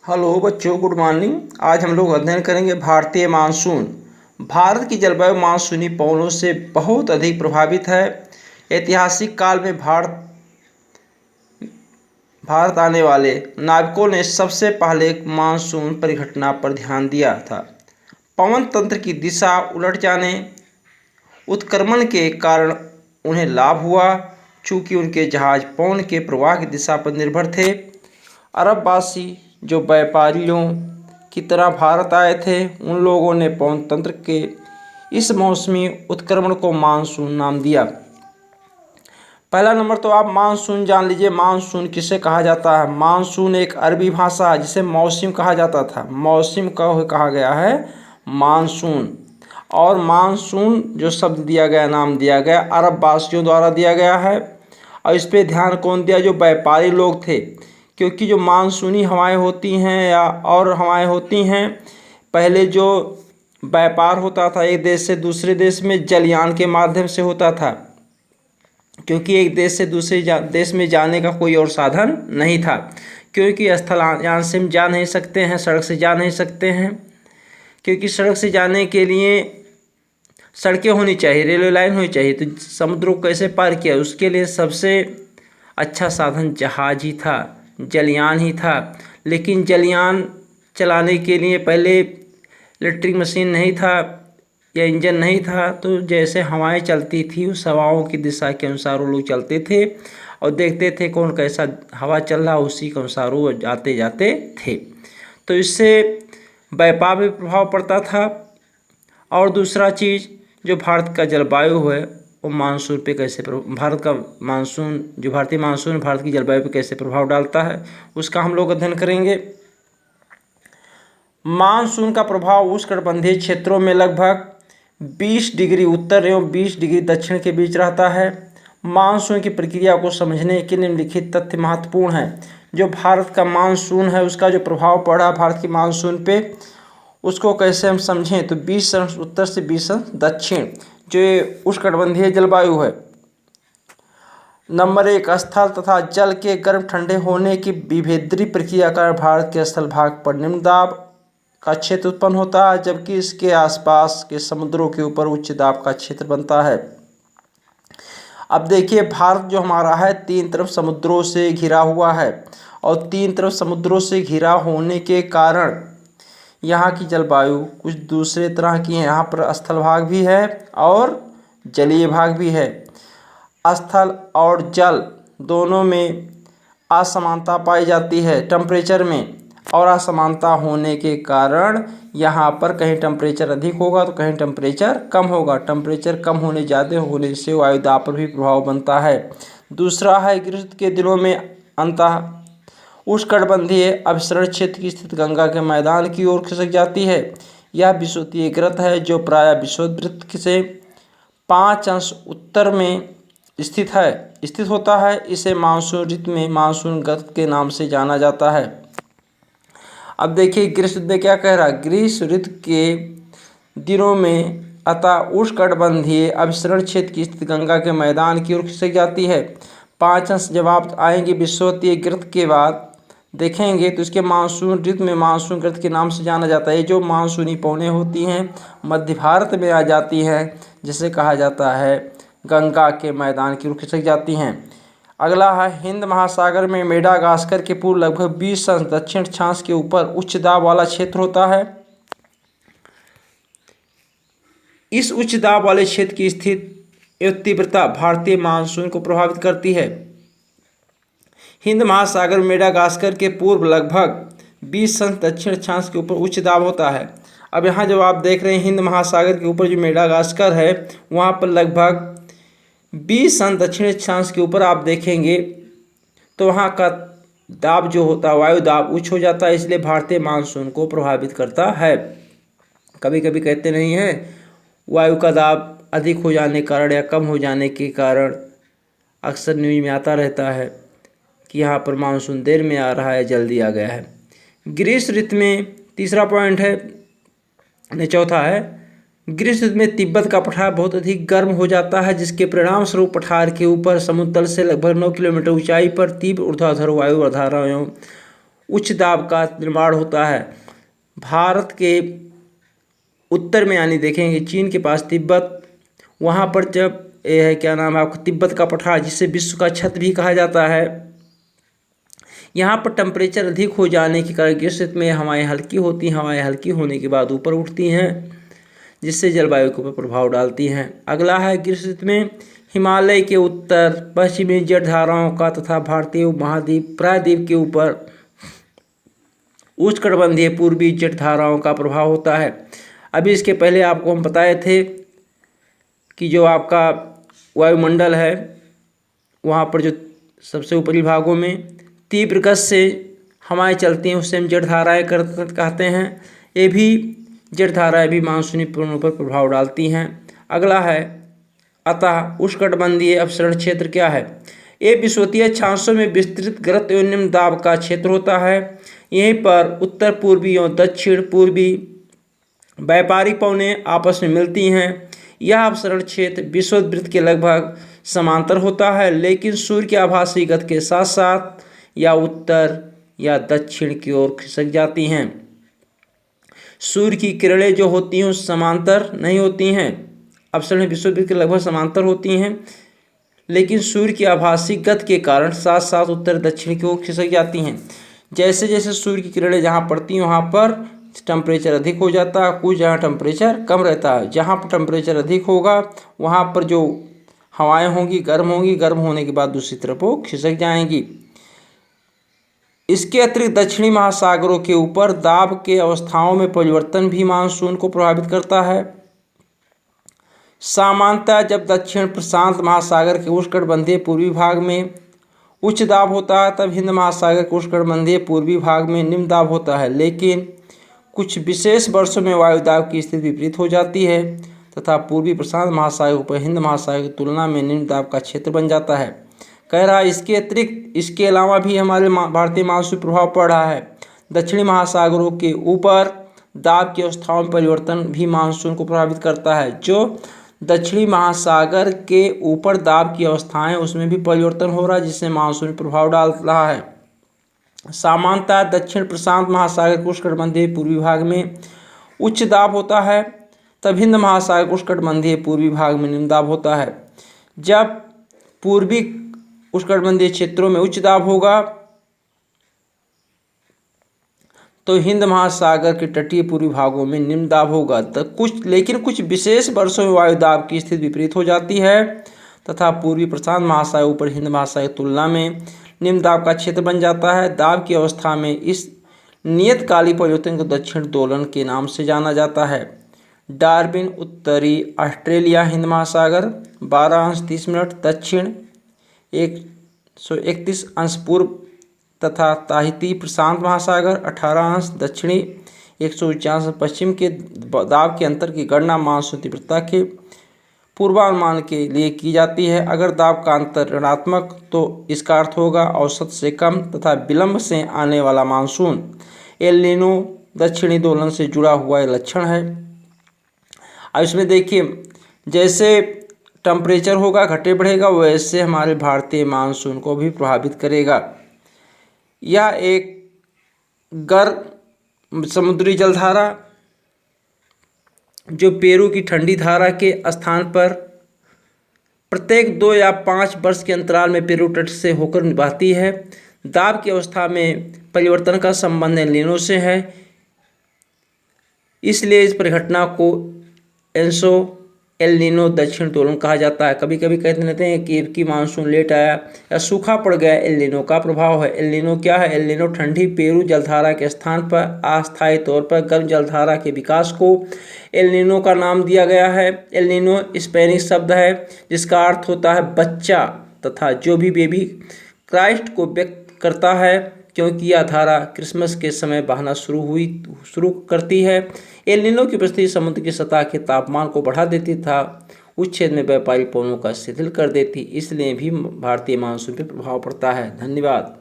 Hello बच्चों, good morning. आज हम लोग अध्ययन करेंगे भारतीय मानसून। भारत की जलवायु मानसूनी पवनों से बहुत अधिक प्रभावित है। ऐतिहासिक काल में भारत आने वाले नाविकों ने सबसे पहले मानसून परिघटना पर ध्यान दिया था। पवन तंत्र की दिशा उलट जाने, उत्क्रमण के कारण उन्हें लाभ हुआ, चूँकि उनके जहाज पवन के प्रवाह की दिशा पर निर्भर थे। अरबवासी जो व्यापारियों की तरह भारत आए थे, उन लोगों ने पवन तंत्र के इस मौसमी उत्क्रमण को मानसून नाम दिया। पहला नंबर तो आप मानसून जान लीजिए। मानसून किसे कहा जाता है? मानसून एक अरबी भाषा है जिसे मौसम कहा जाता था। मौसम का कहा गया है मानसून। और मानसून जो शब्द दिया गया, नाम दिया गया, अरब वासियों द्वारा दिया गया है। और इस पे ध्यान कौन दिया? जो व्यापारी लोग थे, क्योंकि जो मानसूनी हवाएं होती हैं या और हवाएं होती हैं, पहले जो व्यापार होता था एक देश से दूसरे देश में जलयान के माध्यम से होता था, क्योंकि एक देश से दूसरे देश में जाने का कोई और साधन नहीं था। क्योंकि स्थलयान से हम जा नहीं सकते हैं, सड़क से जा नहीं सकते हैं, क्योंकि सड़क से जाने के लिए सड़कें होनी चाहिए, रेलवे लाइन होनी चाहिए। तो समुद्र को कैसे पार किया? उसके लिए सबसे अच्छा साधन जहाज ही था, जलयान ही था। लेकिन जलयान चलाने के लिए पहले इलेक्ट्रिक मशीन नहीं था या इंजन नहीं था, तो जैसे हवाएं चलती थी उस हवाओं की दिशा के अनुसार वो लोग चलते थे और देखते थे कौन कैसा हवा चल रहा, उसी के अनुसार वो जाते जाते थे। तो इससे व्यापार में प्रभाव पड़ता था। और दूसरा चीज़, जो भारत का जलवायु है वो मानसून पे कैसे भारत का मानसून, जो भारतीय मानसून भारत की जलवायु पे कैसे प्रभाव डालता है, उसका हम लोग अध्ययन करेंगे। मानसून का प्रभाव उष्णकटिबंधीय क्षेत्रों में लगभग 20 डिग्री उत्तर एवं 20 डिग्री दक्षिण के बीच रहता है। मानसून की प्रक्रिया को समझने के निम्नलिखित तथ्य महत्वपूर्ण हैं। जो भारत का मानसून है उसका जो प्रभाव पड़ा भारत की मानसून पे, उसको कैसे हम समझें? तो 20 अंश उत्तर से 20 अंश दक्षिण, जो उष्णकटिबंधीय जलवायु है। नंबर 1, स्थल तथा जल के गर्म ठंडे होने की विभेद्री प्रक्रिया का भारत के स्थल भाग पर निम्न दाब का क्षेत्र उत्पन्न होता है, जबकि इसके आसपास के समुद्रों के ऊपर उच्च दाब का क्षेत्र बनता है। अब देखिए, भारत जो हमारा है 3 तरफ समुद्रों से घिरा हुआ है, और 3 तरफ समुद्रों से घिरा होने के कारण यहाँ की जलवायु कुछ दूसरे तरह की है। यहाँ पर स्थल भाग भी है और जलीय भाग भी है। स्थल और जल दोनों में असमानता पाई जाती है टेम्परेचर में, और असमानता होने के कारण यहाँ पर कहीं टेम्परेचर अधिक होगा तो कहीं टेम्परेचर कम होगा। टेम्परेचर कम होने ज़्यादा होने से वायुदाब पर भी प्रभाव बनता है। दूसरा है, ग्रीष्म के दिनों में अंतः उष्णकटिबंधीय अभिसरण क्षेत्र की स्थिति गंगा के मैदान की ओर खिसक जाती है। यह विषुवतीय वृत्त है जो प्रायः विषुवत वृत्त से 5 अंश उत्तर में स्थित होता है। इसे मानसून ऋतु में मानसून वृत्त के नाम से जाना जाता है। अब देखिए, ग्रीष्म ऋतु में क्या कह रहा है? ग्रीष्म ऋतु के दिनों में अतः उष्णकटिबंधीय अभिसरण क्षेत्र की स्थिति गंगा के मैदान की ओर खिसक जाती है। 5 अंश जब आप आएंगे विषुवतीय वृत्त के बाद देखेंगे तो इसके मानसून ऋतु में मानसून वृत्त के नाम से जाना जाता है। जो मानसूनी पवनें होती हैं मध्य भारत में आ जाती हैं, जिसे कहा जाता है गंगा के मैदान की ओर खिसक जाती हैं। अगला है, हिंद महासागर में मेडागास्कर के पूर्व लगभग 20 अंश दक्षिण अक्षांश के ऊपर उच्च दाब वाला क्षेत्र होता है। इस उच्च दाब वाले क्षेत्र की स्थिति एवं तीव्रता भारतीय मानसून को प्रभावित करती है। हिंद महासागर में मेडागास्कर के पूर्व लगभग 20 अंश दक्षिण अक्षांश के ऊपर उच्च दाब होता है। अब यहाँ जब आप देख रहे हैं हिंद महासागर के ऊपर जो मेडागास्कर है, वहाँ पर लगभग 20 अंश दक्षिण अक्षांश के ऊपर आप देखेंगे तो वहाँ का दाब जो होता है वायु दाब उच्च हो जाता है, इसलिए भारतीय मानसून को प्रभावित करता है। कभी कभी कहते नहीं हैं, वायु का दाब अधिक हो जाने के कारण या कम हो जाने के कारण अक्सर न्यूज़ में आता रहता है कि यहाँ पर मानसून देर में आ रहा है, जल्दी आ गया है। ग्रीष्म ऋतु में तीसरा पॉइंट है, चौथा है, ग्रीष्म ऋतु में तिब्बत का पठार बहुत अधिक गर्म हो जाता है, जिसके परिणाम स्वरूप पठार के ऊपर समुद्र तल से लगभग 9 किलोमीटर ऊंचाई पर तीव्र ऊर्ध्वाधर वायु धारा एवं उच्च दाब का निर्माण होता है। भारत के उत्तर में यानी देखेंगे चीन के पास तिब्बत, वहाँ पर जब यह है क्या नाम है आपको तिब्बत का पठार, जिसे विश्व का छत भी कहा जाता है, यहाँ पर टेम्परेचर अधिक हो जाने के कारण ग्रीष्म ऋतु में हवाएं हल्की होती हैं। हवाएं हल्की होने के बाद ऊपर उठती हैं, जिससे जलवायु के ऊपर प्रभाव डालती हैं। अगला है ग्रीष्म ऋतु में हिमालय के उत्तर पश्चिमी जलधाराओं का तथा भारतीय उपमहाद्वीप प्रायद्वीप के ऊपर उष्णकटिबंधीय पूर्वी जलधाराओं का प्रभाव होता है। अभी इसके पहले आपको हम बताए थे कि जो आपका वायुमंडल है वहाँ पर जो सबसे ऊपरी भागों में तीव्र गति से हवाएं चलती हैं उससे हम जलधाराएँ कहते हैं। ये भी जलधाराएँ भी मानसूनी पूर्णों पर प्रभाव डालती हैं। अगला है अतः उष्णकटिबंधीय अपसरण क्षेत्र क्या है? ये विषुवतीय अक्षांशों में विस्तृत गर्त एवं निम्न दाब का क्षेत्र होता है। यहीं पर उत्तर पूर्वी और दक्षिण पूर्वी व्यापारी पवनें आपस में मिलती हैं। यह अपसरण क्षेत्र विषुववृत्त के लगभग समांतर होता है, लेकिन सूर्य की आभासी गति के साथ साथ या उत्तर या दक्षिण की ओर खिसक जाती हैं। सूर्य की किरणें जो होती हैं समांतर नहीं होती हैं। अपसरण विषुववृत्त के लगभग समांतर होती हैं, लेकिन सूर्य की आभासी गति के कारण साथ साथ उत्तर दक्षिण की ओर खिसक जाती हैं। जैसे जैसे सूर्य की किरणें जहाँ पड़ती हैं वहाँ पर टेम्परेचर अधिक हो जाता है, कुछ जहाँ टेम्परेचर कम रहता है। जहाँ पर टेम्परेचर अधिक होगा वहाँ पर जो हवाएं होंगी, गर्म होने के बाद दूसरी तरफ वो खिसक जाएंगी। इसके अतिरिक्त दक्षिणी महासागरों के ऊपर दाब के अवस्थाओं में परिवर्तन भी मानसून को प्रभावित करता है। सामान्यतः जब दक्षिण प्रशांत महासागर के उष्णकटिबंधीय पूर्वी भाग में उच्च दाब होता है, तब हिंद महासागर के उष्णकटिबंधीय पूर्वी भाग में निम्न दाब होता है। लेकिन कुछ विशेष वर्षों में वायु दाब की स्थिति विपरीत हो जाती है तथा पूर्वी प्रशांत महासागर पर हिंद महासागर की तुलना में निम्न दाब का क्षेत्र बन जाता है। कह रहा है इसके अतिरिक्त इसके अलावा भी हमारे भारतीय मानसून प्रभाव पड़ रहा है। दक्षिणी महासागरों के ऊपर दाब की अवस्थाओं में परिवर्तन भी मानसून को प्रभावित करता है। जो दक्षिणी महासागर के ऊपर दाब की अवस्थाएं उसमें भी परिवर्तन हो रहा है, जिससे मानसून प्रभाव डाल रहा है। सामान्यतः दक्षिण प्रशांत महासागर के उष्णकटिबंधीय पूर्वी भाग में उच्च दाब होता है, तब हिंद महासागर के उष्णकटिबंधीय पूर्वी भाग में निम्न दाब होता है। जब पूर्वी उष्णकटिबंधीय क्षेत्रों में उच्च दाब होगा तो हिंद महासागर के तटीय पूर्वी भागों में निम्न दाब होगा। लेकिन कुछ विशेष वर्षों में वायु दाब की स्थिति विपरीत हो जाती है तथा पूर्वी प्रशांत महासागर ऊपर हिंद महासागर की तुलना में निम्न दाब का क्षेत्र बन जाता है। दाब की अवस्था में इस नियतकालिक परिवर्तन को दक्षिण दोलन के नाम से जाना जाता है। डार्विन उत्तरी ऑस्ट्रेलिया हिंद महासागर 12°30' दक्षिण 131° पूर्व तथा ताहिती प्रशांत महासागर 18° दक्षिणी 149° पश्चिम के दाब के अंतर की गणना मानसून तीव्रता के पूर्वानुमान के लिए की जाती है। अगर दाब का अंतर ऋणात्मक तो इसका अर्थ होगा औसत से कम तथा विलंब से आने वाला मानसून। एल नीनो दक्षिणी दोलन से जुड़ा हुआ एक लक्षण है। अब इसमें देखिए जैसे टेम्परेचर होगा घटे बढ़ेगा वैसे हमारे भारतीय मानसून को भी प्रभावित करेगा। यह एक गर्म समुद्री जलधारा जो पेरू की ठंडी धारा के स्थान पर प्रत्येक 2 या 5 वर्ष के अंतराल में पेरू तट से होकर बहती है। दाब की अवस्था में परिवर्तन का संबंध एल नीनो से है, इसलिए इस परिघटना को एंसो एल नीनो दक्षिण दोलन कहा जाता है। कभी कभी कहते रहते हैं कि मानसून लेट आया या सूखा पड़ गया, एल नीनो का प्रभाव है। एल नीनो क्या है? एल नीनो ठंडी पेरू जलधारा के स्थान पर अस्थायी तौर पर गर्म जलधारा के विकास को एल नीनो का नाम दिया गया है। एल नीनो स्पेनिश शब्द है जिसका अर्थ होता है बच्चा तथा जो भी बेबी क्राइस्ट को व्यक्त करता है, क्योंकि यह धारा क्रिसमस के समय बहना शुरू करती है। एल नीनो की उपस्थिति समुद्र की सतह के तापमान को बढ़ा देती था, उस क्षेत्र में व्यापारिक पवनों का शिथिल कर देती, इसलिए भी भारतीय मानसून पर प्रभाव पड़ता है। धन्यवाद।